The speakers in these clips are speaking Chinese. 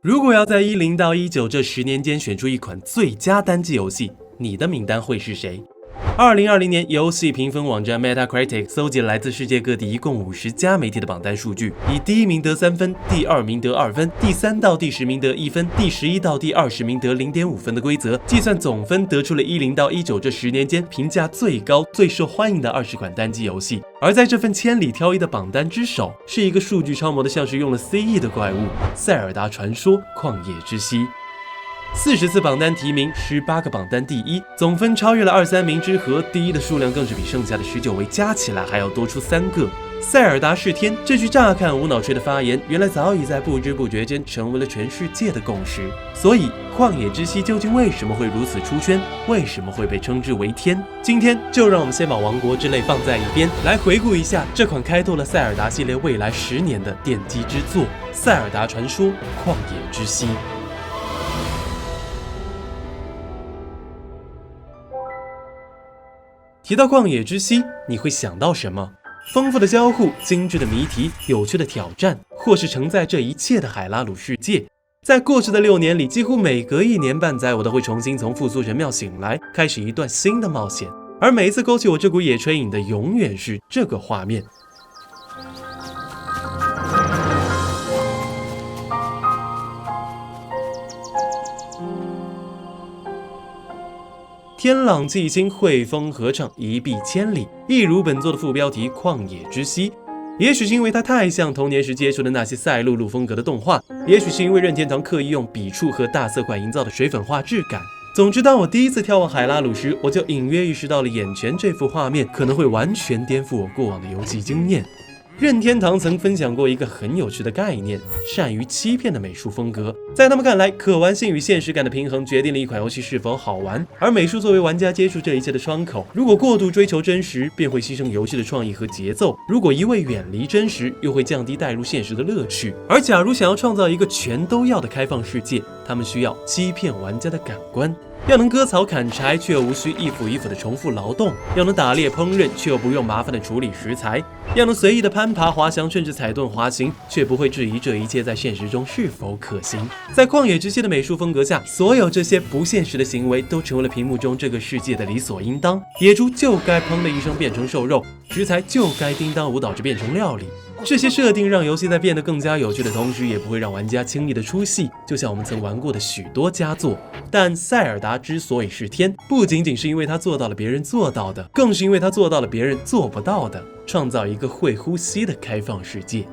如果要在10到19这10年间选出一款最佳单机游戏，你的名单会是谁？2020年游戏评分网站 Metacritic 搜集了来自世界各地一共50家媒体的榜单数据，以第1名得3分，第2名得2分，第3到第10名得1分，第11到第20名得0.5分的规则，计算总分得出了10到19这10年间评价最高、最受欢迎的20款单机游戏。而在这份千里挑一的榜单之首，是一个数据超模的像是用了 CE 的怪物——塞尔达传说：旷野之息。40次榜单提名，18个榜单第一，总分超越了23名之和，第一的数量更是比剩下的19位加起来还要多出3个。塞尔达是天，这句乍看无脑吹的发言，原来早已在不知不觉间成为了全世界的共识。所以，旷野之息究竟为什么会如此出圈？为什么会被称之为天？今天就让我们先把王国之泪放在一边，来回顾一下这款开拓了塞尔达系列未来10年的奠基之作《塞尔达传说：旷野之息》。提到旷野之息，你会想到什么？丰富的交互、精致的谜题、有趣的挑战，或是承载这一切的海拉鲁世界。在过去的6年里，几乎每隔1年半载，我都会重新从复苏神庙醒来，开始一段新的冒险。而每一次勾起我这股野炊瘾的，永远是这个画面。天朗气清，汇风合唱，一碧千里，一如本作的副标题《旷野之息》。也许是因为它太像童年时接触的那些赛璐璐风格的动画，也许是因为任天堂刻意用笔触和大色块营造的水粉画质感。总之，当我第一次眺望海拉鲁时，我就隐约意识到了眼前这幅画面可能会完全颠覆我过往的游戏经验。任天堂曾分享过一个很有趣的概念：善于欺骗的美术风格。在他们看来，可玩性与现实感的平衡决定了一款游戏是否好玩，而美术作为玩家接触这一切的窗口，如果过度追求真实，便会牺牲游戏的创意和节奏；如果一味远离真实，又会降低带入现实的乐趣。而假如想要创造一个全都要的开放世界，他们需要欺骗玩家的感官。要能割草砍柴，却又无需一斧一斧的重复劳动；要能打猎烹饪，却又不用麻烦的处理食材；要能随意的攀爬滑翔，甚至踩顿滑行，却不会质疑这一切在现实中是否可行。在旷野之息的美术风格下，所有这些不现实的行为都成为了屏幕中这个世界的理所应当。野猪就该砰的一声变成瘦肉，食材就该叮当舞蹈着变成料理。这些设定让游戏在变得更加有趣的同时，也不会让玩家轻易的出戏，就像我们曾玩过的许多佳作。但塞尔达之所以是天，不仅仅是因为他做到了别人做到的，更是因为他做到了别人做不到的，创造一个会呼吸的开放世界。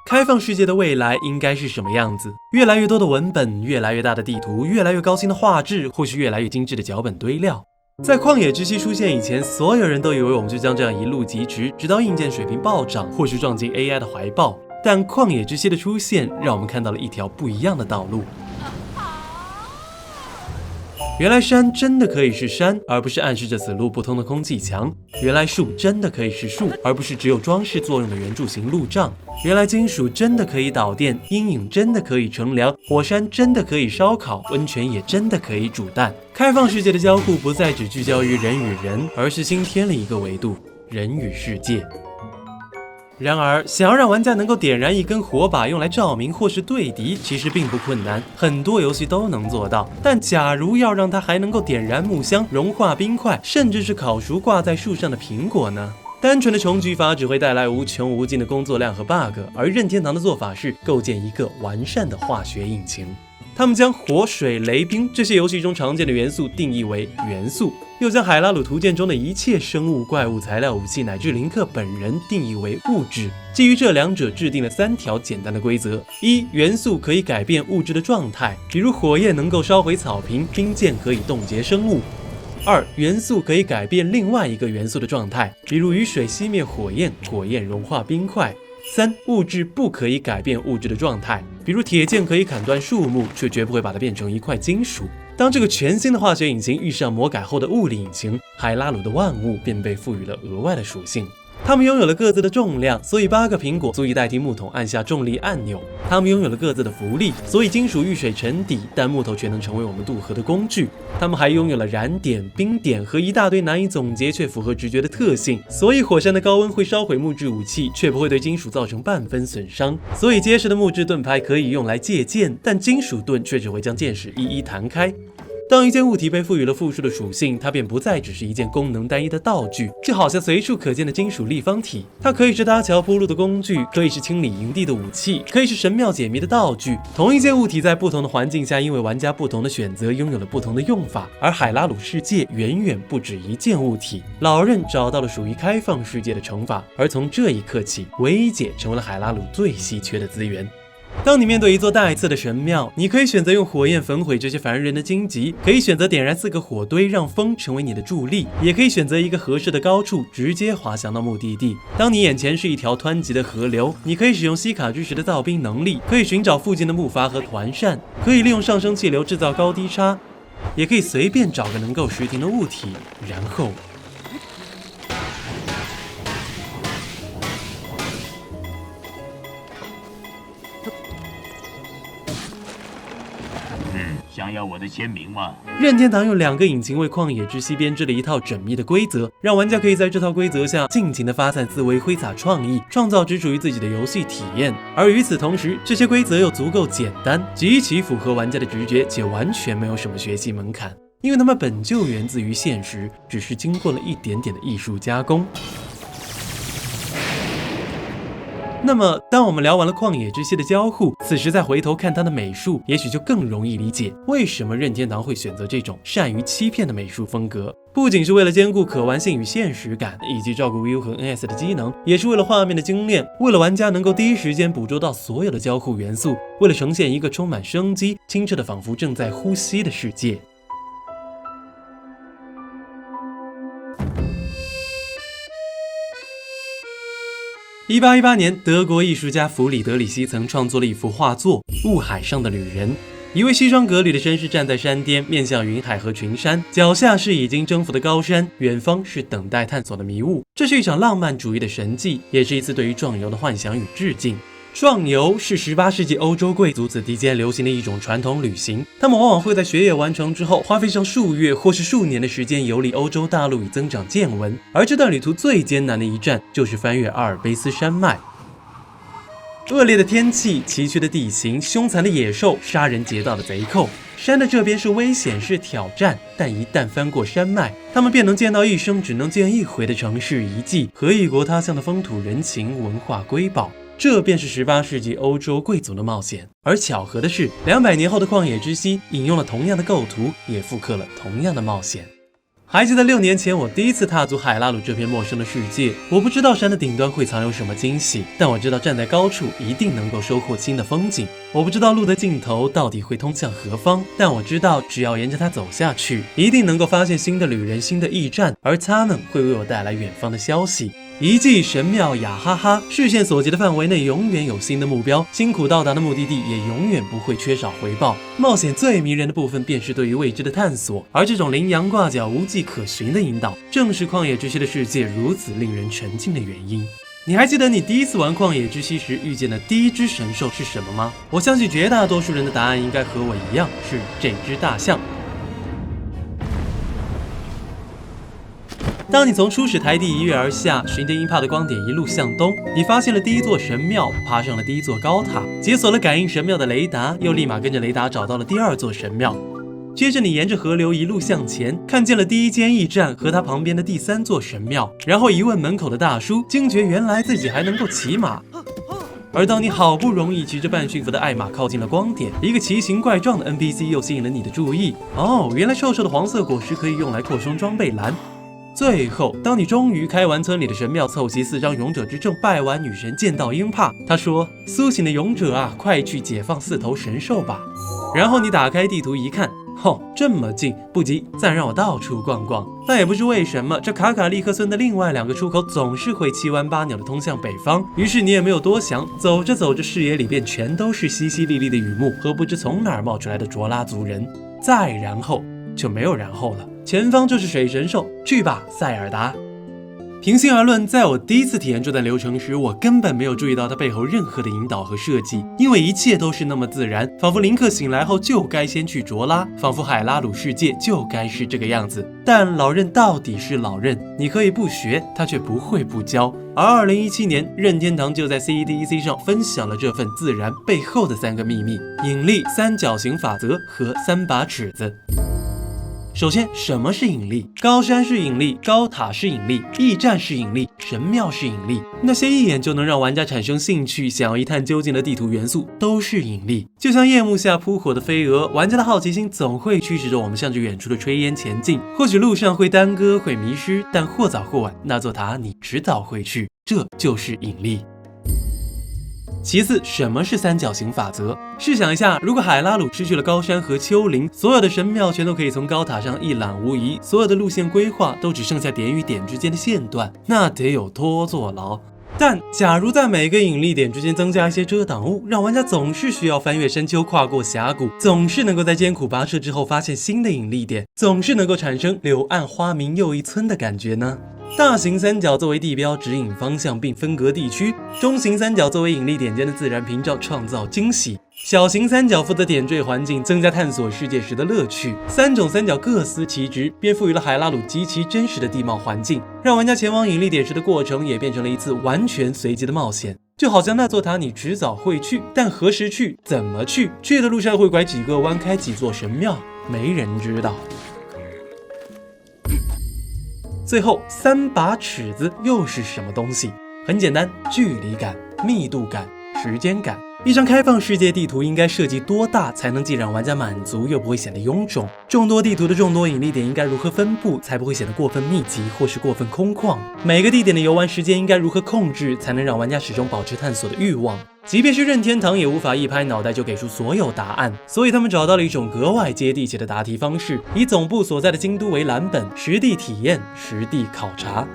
开放世界的未来应该是什么样子？越来越多的文本，越来越大的地图，越来越高清的画质，或是越来越精致的脚本堆料。在旷野之息出现以前，所有人都以为我们就将这样一路疾驰，直到硬件水平暴涨，或是撞进 AI 的怀抱。但旷野之息的出现，让我们看到了一条不一样的道路。原来山真的可以是山，而不是暗示着此路不通的空气墙；原来树真的可以是树，而不是只有装饰作用的圆柱形路障；原来金属真的可以导电，阴影真的可以乘凉，火山真的可以烧烤，温泉也真的可以煮蛋。开放世界的交互不再只聚焦于人与人，而是新添了一个维度：人与世界。然而，想要让玩家能够点燃一根火把用来照明或是对敌，其实并不困难，很多游戏都能做到。但假如要让它还能够点燃木箱、融化冰块，甚至是烤熟挂在树上的苹果呢？单纯的重举法只会带来无穷无尽的工作量和 bug， 而任天堂的做法是构建一个完善的化学引擎。他们将火、水、雷、冰这些游戏中常见的元素定义为元素，又将海拉鲁图鉴中的一切生物、怪物、材料、武器乃至林克本人定义为物质。基于这两者制定了3条简单的规则：一、元素可以改变物质的状态，比如火焰能够烧毁草坪，冰剑可以冻结生物；二、元素可以改变另外一个元素的状态，比如雨水熄灭火焰，火焰融化冰块；三、物质不可以改变物质的状态，比如铁剑可以砍断树木，却绝不会把它变成一块金属。当这个全新的化学引擎遇上魔改后的物理引擎，海拉鲁的万物便被赋予了额外的属性。它们拥有了各自的重量，所以8个苹果足以代替木桶按下重力按钮。它们拥有了各自的浮力，所以金属遇水沉底，但木头却能成为我们渡河的工具。它们还拥有了燃点、冰点和一大堆难以总结却符合直觉的特性，所以火山的高温会烧毁木质武器，却不会对金属造成半分损伤。所以结实的木质盾牌可以用来借剑，但金属盾却只会将剑矢一一弹开。当一件物体被赋予了复数的属性，它便不再只是一件功能单一的道具，就好像随处可见的金属立方体。它可以是搭桥铺路的工具，可以是清理营地的武器，可以是神庙解谜的道具。同一件物体在不同的环境下，因为玩家不同的选择，拥有了不同的用法。而海拉鲁世界远远不止一件物体。老任找到了属于开放世界的惩罚，而从这一刻起，唯一解成为了海拉鲁最稀缺的资源。当你面对一座带刺的神庙，你可以选择用火焰焚毁这些凡人的荆棘，可以选择点燃4个火堆，让风成为你的助力，也可以选择一个合适的高处，直接滑翔到目的地。当你眼前是一条湍急的河流，你可以使用西卡之石的造冰能力，可以寻找附近的木筏和团扇，可以利用上升气流制造高低差，也可以随便找个能够实停的物体，然后想要我的签名吗？任天堂用2个引擎为旷野之息编织了一套缜密的规则，让玩家可以在这套规则下尽情地发散思维、挥洒创意，创造只属于自己的游戏体验。而与此同时，这些规则又足够简单，极其符合玩家的直觉，且完全没有什么学习门槛，因为它们本就源自于现实，只是经过了一点点的艺术加工。那么，当我们聊完了旷野之息的交互，此时再回头看它的美术，也许就更容易理解为什么任天堂会选择这种善于欺骗的美术风格。不仅是为了兼顾可玩性与现实感，以及照顾 Wii U 和 NS 的机能，也是为了画面的精炼，为了玩家能够第一时间捕捉到所有的交互元素，为了呈现一个充满生机、清澈的仿佛正在呼吸的世界。1818年，德国艺术家弗里德里希曾创作了一幅画作《雾海上的旅人》。一位西装革履的绅士站在山巅，面向云海和群山，脚下是已经征服的高山，远方是等待探索的迷雾。这是一场浪漫主义的神迹，也是一次对于壮游的幻想与致敬。壮游是18世纪欧洲贵族子弟间流行的一种传统旅行，他们往往会在学业完成之后，花费上数月或是数年的时间游历欧洲大陆以增长见闻。而这段旅途最艰难的一站，就是翻越阿尔卑斯山脉。恶劣的天气、崎岖的地形、凶残的野兽、杀人劫道的贼寇，山的这边是危险，是挑战，但一旦翻过山脉，他们便能见到一生只能见一回的城市遗迹和异国他乡的风土人情、文化瑰宝。这便是18世纪欧洲贵族的冒险。而巧合的是，200年后的旷野之息引用了同样的构图，也复刻了同样的冒险。还记得6年前我第一次踏足海拉鲁这片陌生的世界，我不知道山的顶端会藏有什么惊喜，但我知道站在高处一定能够收获新的风景。我不知道路的尽头到底会通向何方，但我知道只要沿着它走下去，一定能够发现新的旅人、新的驿站，而他们会为我带来远方的消息。遗迹、神庙、雅哈哈，视线所及的范围内永远有新的目标，辛苦到达的目的地也永远不会缺少回报。冒险最迷人的部分便是对于未知的探索，而这种羚羊挂角、无迹可寻的引导，正是旷野之息的世界如此令人沉浸的原因。你还记得你第一次玩旷野之息时遇见的第一只神兽是什么吗？我相信绝大多数人的答案应该和我一样，是这只大象。当你从初始台地一跃而下，循着音帕的光点一路向东，你发现了第一座神庙，爬上了第一座高塔，解锁了感应神庙的雷达，又立马跟着雷达找到了第2座神庙。接着你沿着河流一路向前，看见了第1间驿站和它旁边的第3座神庙，然后一问门口的大叔，惊觉原来自己还能够骑马。而当你好不容易骑着半驯服的艾玛靠近了光点，一个奇形怪状的 NPC 又吸引了你的注意。哦，原来瘦瘦的黄色果实可以用来扩充装备栏。最后，当你终于开完村里的神庙，凑齐4张勇者之证，拜完女神，见到鹰帕，他说：“苏醒的勇者啊，快去解放4头神兽吧。”然后你打开地图一看，这么近，不急，再让我到处逛逛。但也不知为什么，这卡卡利克村的另外2个出口总是会7弯8扭的通向北方。于是你也没有多想，走着走着，视野里便全都是淅淅沥沥的雨幕和不知从哪儿冒出来的卓拉族人。再然后就没有然后了，前方就是水神兽，去吧，塞尔达。平心而论，在我第一次体验这段流程时，我根本没有注意到它背后任何的引导和设计，因为一切都是那么自然，仿佛林克醒来后就该先去卓拉，仿佛海拉鲁世界就该是这个样子。但老任到底是老任，你可以不学，他却不会不教。而2017年，任天堂就在 CEDEC 上分享了这份自然背后的3个秘密：引力、三角形法则和3把尺子。首先，什么是引力？高山是引力，高塔是引力，驿站是引力，神庙是引力。那些一眼就能让玩家产生兴趣、想要一探究竟的地图元素，都是引力。就像夜幕下扑火的飞蛾，玩家的好奇心总会驱使着我们向着远处的炊烟前进。或许路上会耽搁，会迷失，但或早或晚，那座塔你迟早会去，这就是引力。其次，什么是三角形法则？试想一下，如果海拉鲁失去了高山和丘陵，所有的神庙全都可以从高塔上一览无遗，所有的路线规划都只剩下点与点之间的线段，那得有多坐牢。但假如在每个引力点之间增加一些遮挡物，让玩家总是需要翻越山丘、跨过峡谷，总是能够在艰苦跋涉之后发现新的引力点，总是能够产生柳暗花明又一村的感觉呢？大型三角作为地标指引方向并分隔地区，中型三角作为引力点间的自然屏障创造惊喜，小型三角负责点缀环境，增加探索世界时的乐趣。3种三角各司其职，便赋予了海拉鲁极其真实的地貌环境，让玩家前往引力点时的过程也变成了一次完全随机的冒险。就好像那座塔你迟早会去，但何时去、怎么去，去的路上会拐几个弯、开几座神庙，没人知道。最后，3把尺子又是什么东西？很简单，距离感、密度感、时间感。一张开放世界地图应该设计多大才能既让玩家满足又不会显得臃肿？众多地图的众多引力点应该如何分布才不会显得过分密集或是过分空旷？每个地点的游玩时间应该如何控制才能让玩家始终保持探索的欲望？即便是任天堂也无法一拍脑袋就给出所有答案，所以他们找到了一种格外接地气的答题方式，以总部所在的京都为蓝本，实地体验、实地考察。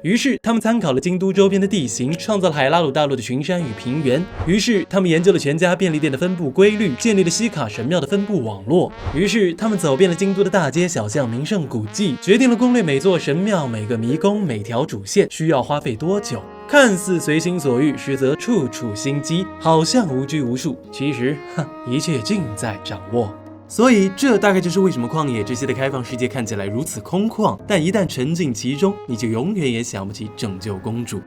于是他们参考了京都周边的地形，创造了海拉鲁大陆的群山与平原。于是他们研究了全家便利店的分布规律，建立了西卡神庙的分布网络。于是他们走遍了京都的大街小巷、名胜古迹，决定了攻略每座神庙、每个迷宫、每条主线需要花费多久。看似随心所欲，实则处处心机，好像无拘无束，其实一切尽在掌握。所以这大概就是为什么旷野之息的开放世界看起来如此空旷，但一旦沉浸其中，你就永远也想不起拯救公主。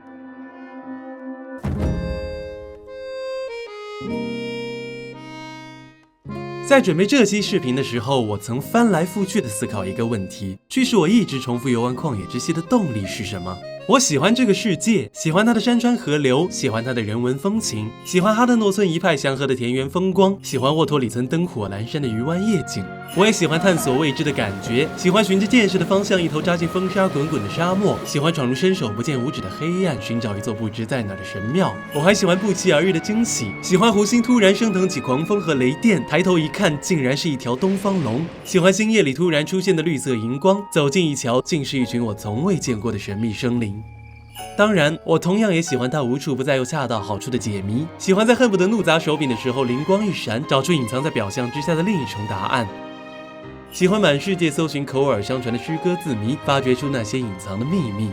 在准备这期视频的时候，我曾翻来覆去的思考一个问题，驱使我一直重复游玩旷野之息的动力是什么？我喜欢这个世界，喜欢它的山川河流，喜欢它的人文风情，喜欢哈德诺村一派祥和的田园风光，喜欢沃托里村灯火阑珊的鱼湾夜景。我也喜欢探索未知的感觉，喜欢循着箭矢的方向一头扎进风沙滚滚的沙漠，喜欢闯入伸手不见五指的黑暗，寻找一座不知在哪的神庙。我还喜欢不期而遇的惊喜，喜欢湖心突然升腾起狂风和雷电，抬头一看竟然是一条东方龙。喜欢星夜里突然出现的绿色荧光，走近一瞧竟是一群我从未见过的神秘生灵。当然，我同样也喜欢它无处不在又恰到好处的解谜，喜欢在恨不得怒砸手柄的时候灵光一闪，找出隐藏在表象之下的另一重答案。喜欢满世界搜寻口耳相传的诗歌字谜，发掘出那些隐藏的秘密。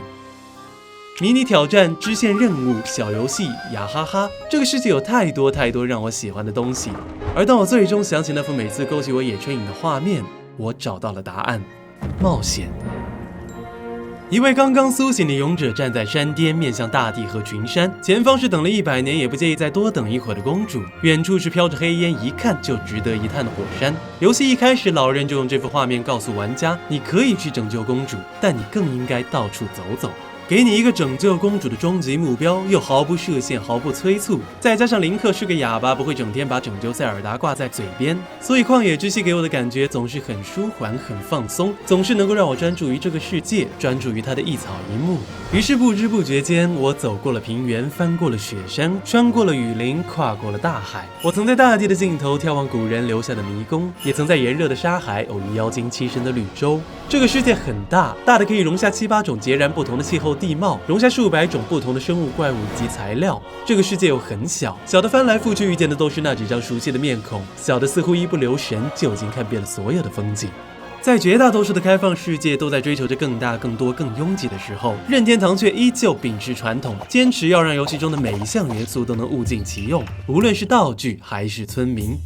迷你挑战、支线任务、小游戏，呀哈哈！这个世界有太多让我喜欢的东西。而当我最终想起那幅每次勾起我野炊瘾的画面，我找到了答案：冒险。一位刚刚苏醒的勇者站在山巅，面向大地和群山，前方是等了100年也不介意再多等一会儿的公主，远处是飘着黑烟，一看就值得一探的火山。游戏一开始，老人就用这幅画面告诉玩家，你可以去拯救公主，但你更应该到处走走。给你一个拯救公主的终极目标，又毫不设限，毫不催促，再加上林克是个哑巴，不会整天把拯救塞尔达挂在嘴边，所以旷野之息给我的感觉总是很舒缓，很放松，总是能够让我专注于这个世界，专注于它的一草一木。于是不知不觉间，我走过了平原，翻过了雪山，穿过了雨林，跨过了大海。我曾在大地的尽头眺望古人留下的迷宫，也曾在炎热的沙海偶遇妖精栖身的绿洲。这个世界很大，大的可以容下7、8种截然不同的气候地貌，容下数百种不同的生物怪物以及材料。这个世界又很小，小的翻来覆去遇见的都是那几张熟悉的面孔，小的似乎一不留神就已经看遍了所有的风景。在绝大多数的开放世界都在追求着更大、更多、更拥挤的时候，任天堂却依旧秉持传统，坚持要让游戏中的每一项元素都能物尽其用，无论是道具还是村民。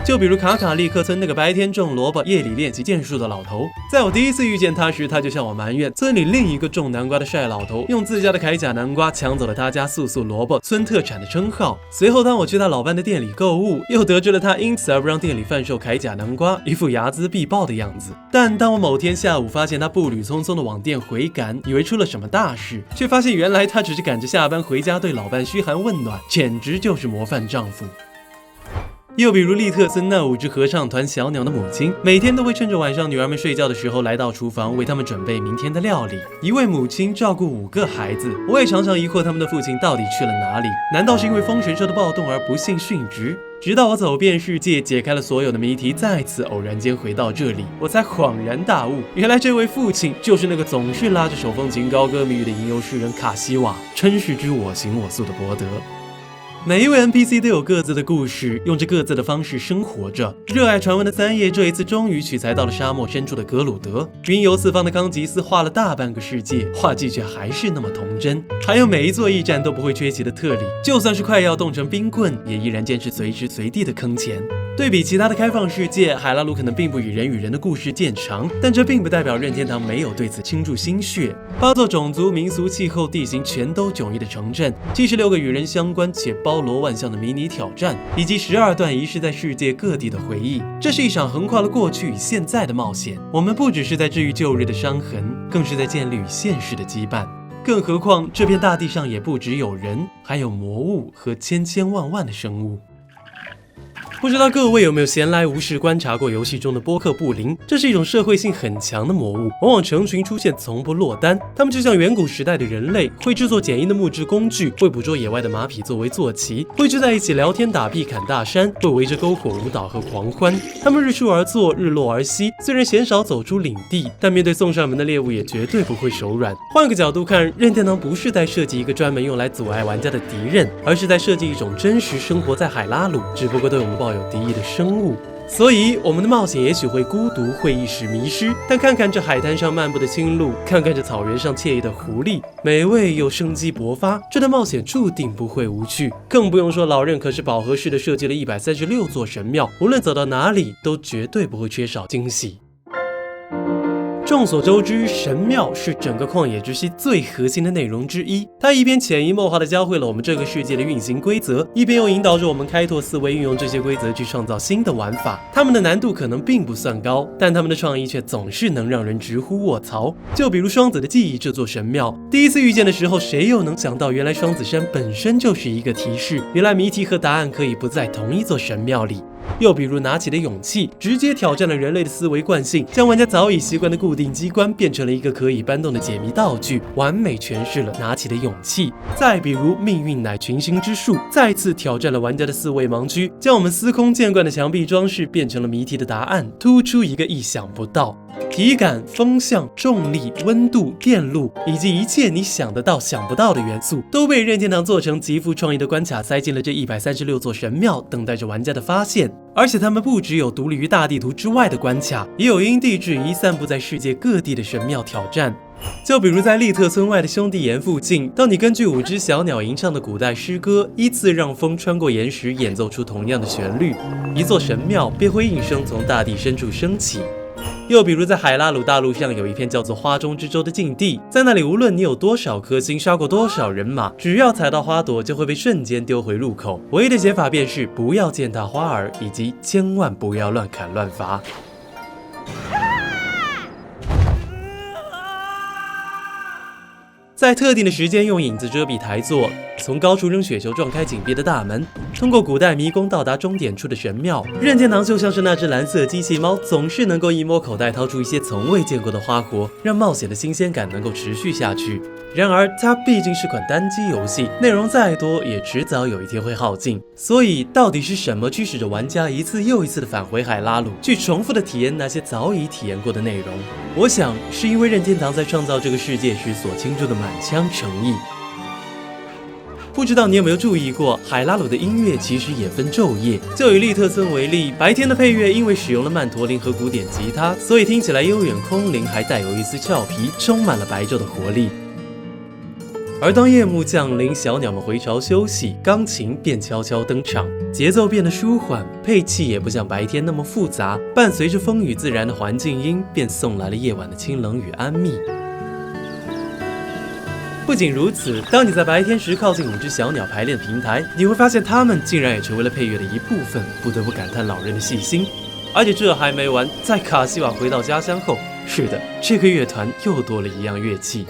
就比如卡卡利克村那个白天种萝卜、夜里练习剑术的老头，在我第一次遇见他时，他就向我埋怨村里另一个种南瓜的帅老头用自家的铠甲南瓜抢走了他家素素萝卜村特产的称号。随后，当我去他老伴的店里购物，又得知了他因此而不让店里贩售铠甲南瓜，一副睚眦必报的样子。但当我某天下午发现他步履匆匆的往店回赶，以为出了什么大事，却发现原来他只是赶着下班回家对老伴嘘寒问暖，简直就是模范丈夫。又比如利特森那5只合唱团小鸟的母亲，每天都会趁着晚上女儿们睡觉的时候来到厨房，为他们准备明天的料理。一位母亲照顾5个孩子，我也常常疑惑他们的父亲到底去了哪里？难道是因为风神社的暴动而不幸殉职？直到我走遍世界，解开了所有的谜题，再次偶然间回到这里，我才恍然大悟，原来这位父亲就是那个总是拉着手风琴高歌密语的吟游诗人卡西瓦，真是只我行我素的博德。每一位 NPC 都有各自的故事，用着各自的方式生活着。热爱传闻的3叶这一次终于取材到了沙漠深处的格鲁德，云游四方的康吉斯画了大半个世界，画技却还是那么童真。还有每一座驿站都不会缺席的特里，就算是快要冻成冰棍，也依然坚持随时随地的坑钱。对比其他的开放世界，海拉鲁可能并不以人与人的故事见长，但这并不代表任天堂没有对此倾注心血。8座种族、民俗、气候、地形全都迥异的城镇，76个与人相关且包罗万象的迷你挑战，以及12段遗失在世界各地的回忆，这是一场横跨了过去与现在的冒险。我们不只是在治愈旧日的伤痕，更是在建立与现实的羁绊。更何况这片大地上也不只有人，还有魔物和千千万万的生物。不知道各位有没有闲来无事观察过游戏中的波克布林？这是一种社会性很强的魔物，往往成群出现，从不落单。他们就像远古时代的人类，会制作简易的木质工具，会捕捉野外的马匹作为坐骑，会聚在一起聊天打屁砍大山，会围着篝火舞蹈和狂欢。他们日出而作，日落而息，虽然鲜少走出领地，但面对送上门的猎物也绝对不会手软。换个角度看，任天堂不是在设计一个专门用来阻碍玩家的敌人，而是在设计一种真实生活在海拉鲁，只不过对我们抱有敌意的生物。所以我们的冒险也许会孤独，会一时迷失，但看看这海滩上漫步的青鹭，看看这草原上惬意的狐狸，美味又生机勃发，这段冒险注定不会无趣。更不用说老任可是饱和式的设计了136座神庙，无论走到哪里都绝对不会缺少惊喜。众所周知，神庙是整个旷野之息最核心的内容之一。它一边潜移默化地教会了我们这个世界的运行规则，一边又引导着我们开拓思维，运用这些规则去创造新的玩法。它们的难度可能并不算高，但它们的创意却总是能让人直呼卧槽。就比如双子的记忆这座神庙，第一次遇见的时候，谁又能想到原来双子山本身就是一个提示，原来谜题和答案可以不在同一座神庙里。又比如拿起的勇气，直接挑战了人类的思维惯性，将玩家早已习惯的固定机关变成了一个可以搬动的解谜道具，完美诠释了拿起的勇气。再比如命运乃群星之术，再次挑战了玩家的思维盲区，将我们司空见惯的墙壁装饰变成了谜题的答案，突出一个意想不到。体感、风向、重力、温度、电路，以及一切你想得到想不到的元素，都被任天堂做成极富创意的关卡塞进了这136座神庙，等待着玩家的发现。而且他们不只有独立于大地图之外的关卡，也有因地制宜散布在世界各地的神庙挑战。就比如在利特村外的兄弟岩附近，当你根据5只小鸟吟唱的古代诗歌，依次让风穿过岩石演奏出同样的旋律，一座神庙便会应声从大地深处升起。又比如在海拉鲁大陆上有一片叫做花中之洲的禁地，在那里无论你有多少颗星，杀过多少人马，只要踩到花朵就会被瞬间丢回入口。唯一的解法便是不要践踏花儿，以及千万不要乱砍乱伐。在特定的时间用影子遮蔽台座，从高处扔雪球撞开紧闭的大门，通过古代迷宫到达终点处的神庙。任天堂就像是那只蓝色机器猫，总是能够一摸口袋掏出一些从未见过的花活，让冒险的新鲜感能够持续下去。然而它毕竟是款单机游戏，内容再多也迟早有一天会耗尽。所以到底是什么驱使着玩家一次又一次的返回海拉鲁，去重复的体验那些早已体验过的内容？我想是因为任天堂在创造这个世界时所倾注的满腔诚意。不知道你有没有注意过，海拉鲁的音乐其实也分昼夜。就以利特村为例，白天的配乐因为使用了曼陀林和古典吉他，所以听起来悠远空灵，还带有一丝俏皮，充满了白昼的活力。而当夜幕降临，小鸟们回巢休息，钢琴便悄悄登场，节奏变得舒缓，配器也不像白天那么复杂，伴随着风雨自然的环境音，便送来了夜晚的清冷与安谧。不仅如此，当你在白天时靠近5只小鸟排练平台，你会发现它们竟然也成为了配乐的一部分，不得不感叹老人的细心。而且这还没完，在卡西瓦回到家乡后，是的，这个乐团又多了一样乐器。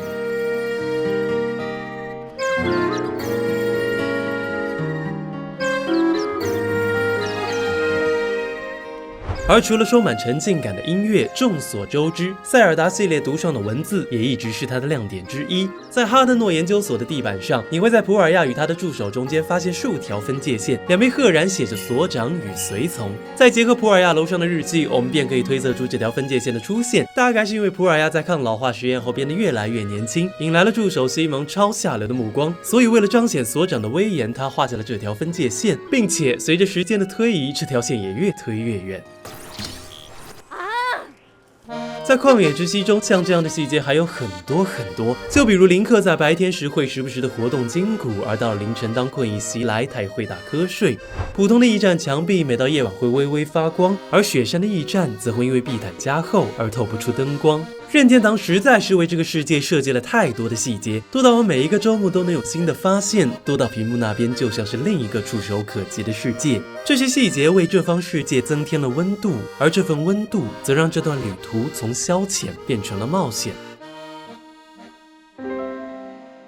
而除了充满沉浸感的音乐，众所周知，塞尔达系列独创的文字也一直是它的亮点之一。在哈登诺研究所的地板上，你会在普尔亚与他的助手中间发现数条分界线，两边赫然写着所长与随从。在结合普尔亚楼上的日记，我们便可以推测出这条分界线的出现，大概是因为普尔亚在抗老化实验后变得越来越年轻，引来了助手西蒙超下流的目光，所以为了彰显所长的威严，他画下了这条分界线，并且随着时间的推移，这条线也越推越远。在旷野之息中，像这样的细节还有很多，就比如林克在白天时会时不时的活动筋骨，而到了凌晨当困意袭来，他也会打瞌睡。普通的驿站墙壁每到夜晚会微微发光，而雪山的驿站则会因为地毯加厚而透不出灯光。任天堂实在是为这个世界设计了太多的细节，多到我每一个周末都能有新的发现，多到屏幕那边就像是另一个触手可及的世界。这些细节为这方世界增添了温度，而这份温度则让这段旅途从消遣变成了冒险。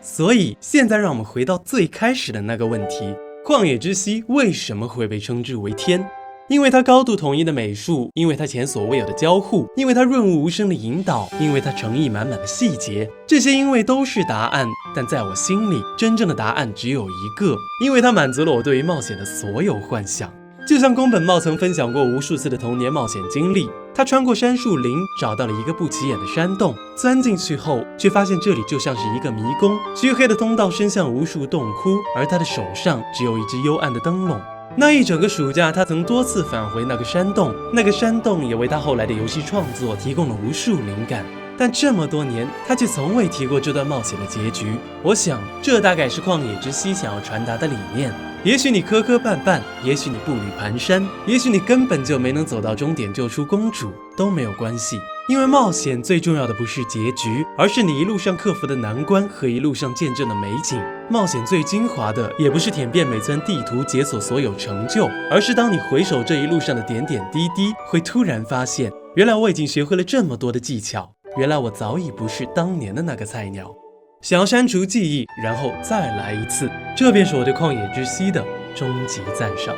所以现在让我们回到最开始的那个问题，旷野之息为什么会被称之为天？因为它高度统一的美术，因为它前所未有的交互，因为它润物无声的引导，因为它诚意满满的细节，这些因为都是答案，但在我心里，真正的答案只有一个，因为它满足了我对于冒险的所有幻想。就像宫本茂曾分享过无数次的童年冒险经历，他穿过杉树林，找到了一个不起眼的山洞，钻进去后，却发现这里就像是一个迷宫，黢黑的通道伸向无数洞窟，而他的手上只有一只幽暗的灯笼。那一整个暑假，他曾多次返回那个山洞，那个山洞也为他后来的游戏创作提供了无数灵感。但这么多年，他却从未提过这段冒险的结局。我想，这大概是旷野之息想要传达的理念。也许你磕磕绊绊，也许你步履蹒跚，也许你根本就没能走到终点救出公主，都没有关系。因为冒险最重要的不是结局，而是你一路上克服的难关和一路上见证的美景。冒险最精华的，也不是舔遍每寸地图解锁所有成就，而是当你回首这一路上的点点滴滴，会突然发现，原来我已经学会了这么多的技巧，原来我早已不是当年的那个菜鸟。想要删除记忆，然后再来一次，这便是我对旷野之息的终极赞赏。